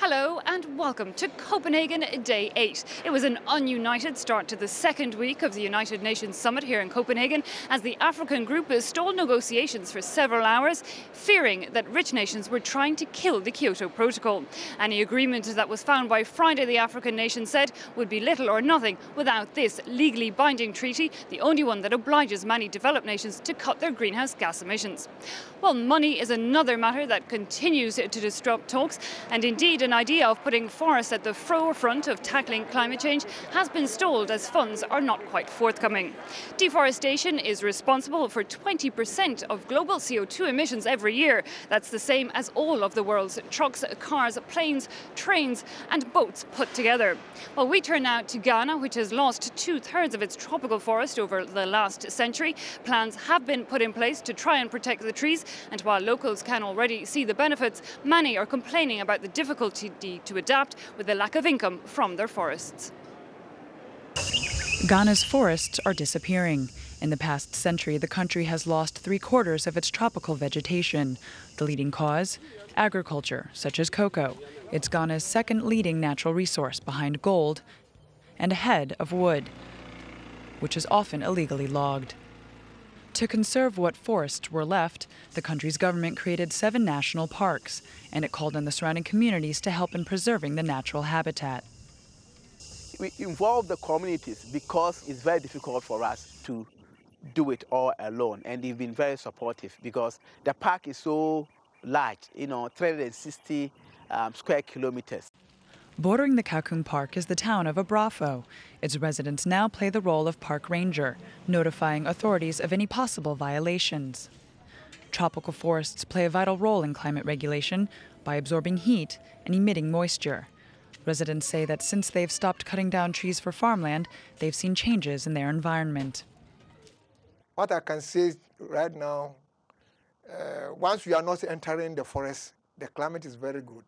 Hello and welcome to Copenhagen Day 8. It was an ununited start to the second week of the United Nations Summit here in Copenhagen as the African group stalled negotiations for several hours, fearing that rich nations were trying to kill the Kyoto Protocol. Any agreement that was found by Friday, the African nation said, would be little or nothing without this legally binding treaty, the only one that obliges many developed nations to cut their greenhouse gas emissions. Well, money is another matter that continues to disrupt talks, and indeed an idea of putting forests at the forefront of tackling climate change has been stalled as funds are not quite forthcoming. Deforestation is responsible for 20% of global CO2 emissions every year. That's the same as all of the world's trucks, cars, planes, trains and boats put together. Well, we turn now to Ghana, which has lost 2/3 of its tropical forest over the last century. Plans have been put in place to try and protect the trees, and while locals can already see the benefits, many are complaining about the difficulty to adapt with the lack of income from their forests. Ghana's forests are disappearing. In the past century, the country has lost 3/4 of its tropical vegetation. The leading cause? Agriculture, such as cocoa. It's Ghana's second leading natural resource behind gold and ahead of wood, which is often illegally logged. To conserve what forests were left, the country's government created 7 national parks, and it called on the surrounding communities to help in preserving the natural habitat. We involve the communities because it's very difficult for us to do it all alone, and they've been very supportive because the park is so large, 360 square kilometers. Bordering the Kakum Park is the town of Abrafo. Its residents now play the role of park ranger, notifying authorities of any possible violations. Tropical forests play a vital role in climate regulation by absorbing heat and emitting moisture. Residents say that since they've stopped cutting down trees for farmland, they've seen changes in their environment. What I can say right now, once we are not entering the forest, the climate is very good.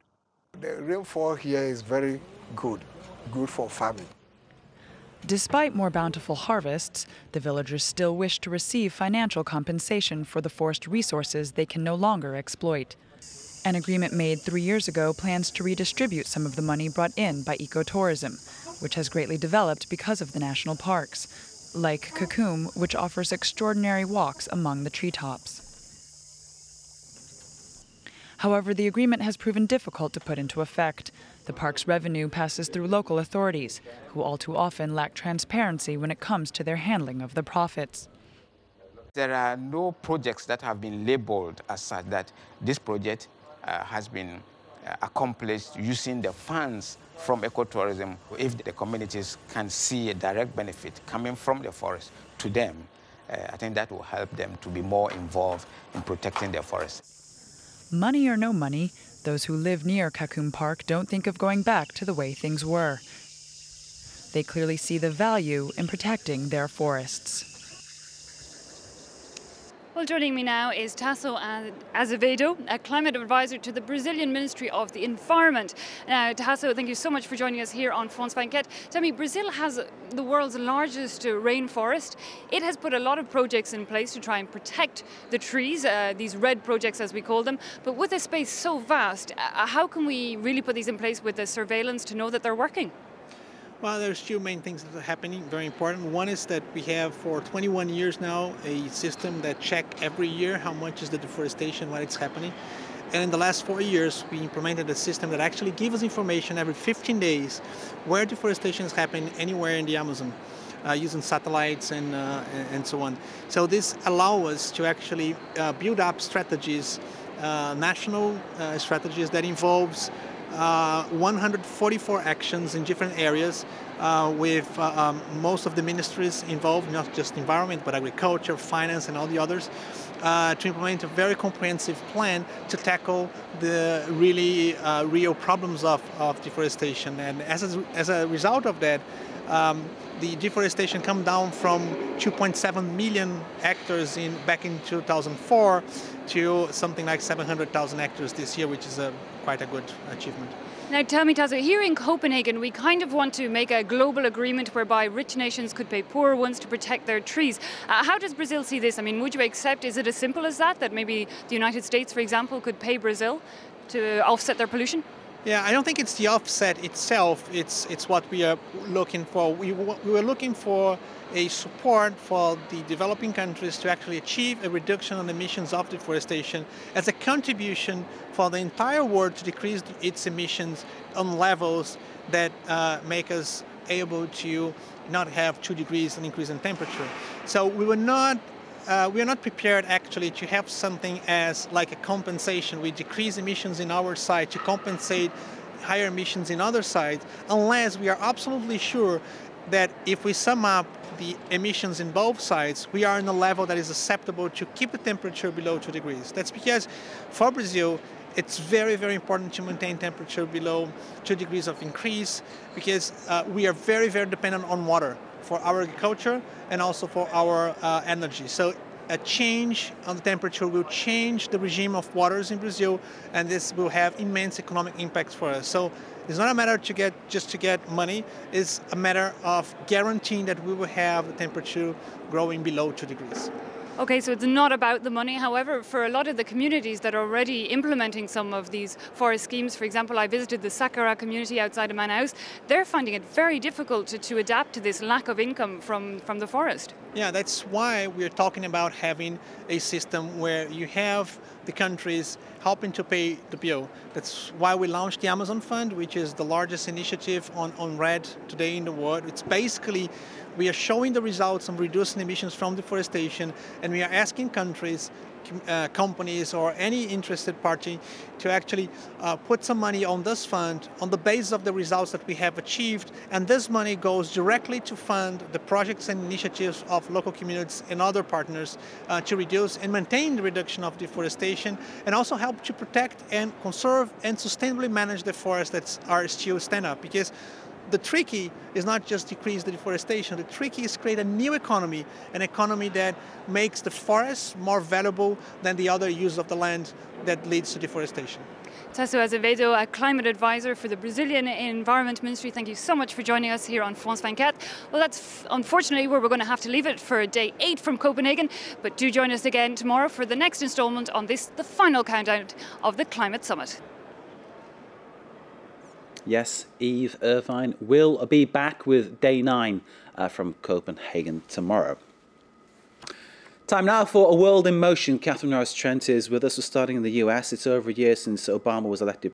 The rainfall here is very good for farming. Despite more bountiful harvests, the villagers still wish to receive financial compensation for the forest resources they can no longer exploit. An agreement made 3 years ago plans to redistribute some of the money brought in by ecotourism, which has greatly developed because of the national parks, like Kakum, which offers extraordinary walks among the treetops. However, the agreement has proven difficult to put into effect. The park's revenue passes through local authorities, who all too often lack transparency when it comes to their handling of the profits. There are no projects that have been labeled as such that this project has been accomplished using the funds from ecotourism. If the communities can see a direct benefit coming from the forest to them, I think that will help them to be more involved in protecting their forests. Money or no money, those who live near Kakum Park don't think of going back to the way things were. They clearly see the value in protecting their forests. Well, joining me now is Tasso Azevedo, a climate advisor to the Brazilian Ministry of the Environment. Now, Tasso, thank you so much for joining us here on France 24. Tell me, Brazil has the world's largest rainforest. It has put a lot of projects in place to try and protect the trees, these red projects as we call them. But with a space so vast, how can we really put these in place with the surveillance to know that they're working? Well, there's 2 main things that are happening, very important. One is that we have for 21 years now a system that checks every year how much is the deforestation, what it's happening. And in the last 4 years, we implemented a system that actually gives us information every 15 days where deforestation is happening anywhere in the Amazon, using satellites and so on. So this allows us to actually build up strategies, national strategies that involves 144 actions in different areas with most of the ministries involved, not just environment, but agriculture, finance, and all the others, to implement a very comprehensive plan to tackle the really real problems of deforestation. And as a result of that, the deforestation come down from 2.7 million hectares back in 2004 to something like 700,000 hectares this year, which is quite a good achievement. Now tell me, Tasso, here in Copenhagen we kind of want to make a global agreement whereby rich nations could pay poorer ones to protect their trees. How does Brazil see this? I mean, would you accept, is it as simple as that maybe the United States, for example, could pay Brazil to offset their pollution? Yeah, I don't think it's the offset itself. It's what we are looking for. We were looking for a support for the developing countries to actually achieve a reduction on emissions of deforestation as a contribution for the entire world to decrease its emissions on levels that make us able to not have 2 degrees an increase in temperature. So we are not prepared actually to have something as like a compensation. We decrease emissions in our side to compensate higher emissions in other sides, unless we are absolutely sure that if we sum up the emissions in both sides, we are in a level that is acceptable to keep the temperature below 2 degrees. That's because for Brazil, it's very, very important to maintain temperature below 2 degrees of increase, because we are very, very dependent on water for our agriculture and also for our energy. So a change on the temperature will change the regime of waters in Brazil, and this will have immense economic impacts for us. So it's not a matter just to get money, it's a matter of guaranteeing that we will have the temperature growing below 2 degrees. Okay, so it's not about the money. However, for a lot of the communities that are already implementing some of these forest schemes, for example, I visited the Sakara community outside of Manaus, they're finding it very difficult to adapt to this lack of income from the forest. Yeah, that's why we're talking about having a system where you have the countries helping to pay the bill. That's why we launched the Amazon Fund, which is the largest initiative on REDD today in the world. It's basically, we are showing the results on reducing emissions from deforestation, and we are asking countries, companies, or any interested party to actually put some money on this fund on the basis of the results that we have achieved, and this money goes directly to fund the projects and initiatives of local communities and other partners to reduce and maintain the reduction of deforestation, and also help to protect and conserve and sustainably manage the forests that are still stand up. Because the tricky is not just decrease the deforestation, the tricky is create a new economy, an economy that makes the forests more valuable than the other use of the land that leads to deforestation. Tasso Azevedo, a climate advisor for the Brazilian Environment Ministry, thank you so much for joining us here on France 24. Well, that's unfortunately where we're going to have to leave it for day 8 from Copenhagen, but do join us again tomorrow for the next installment on this, the final countdown of the Climate Summit. Yes, Eve Irvine will be back with day 9 from Copenhagen tomorrow. Time now for A World in Motion. Catherine Norris-Trent is with us. We're starting in the US. It's over a year since Obama was elected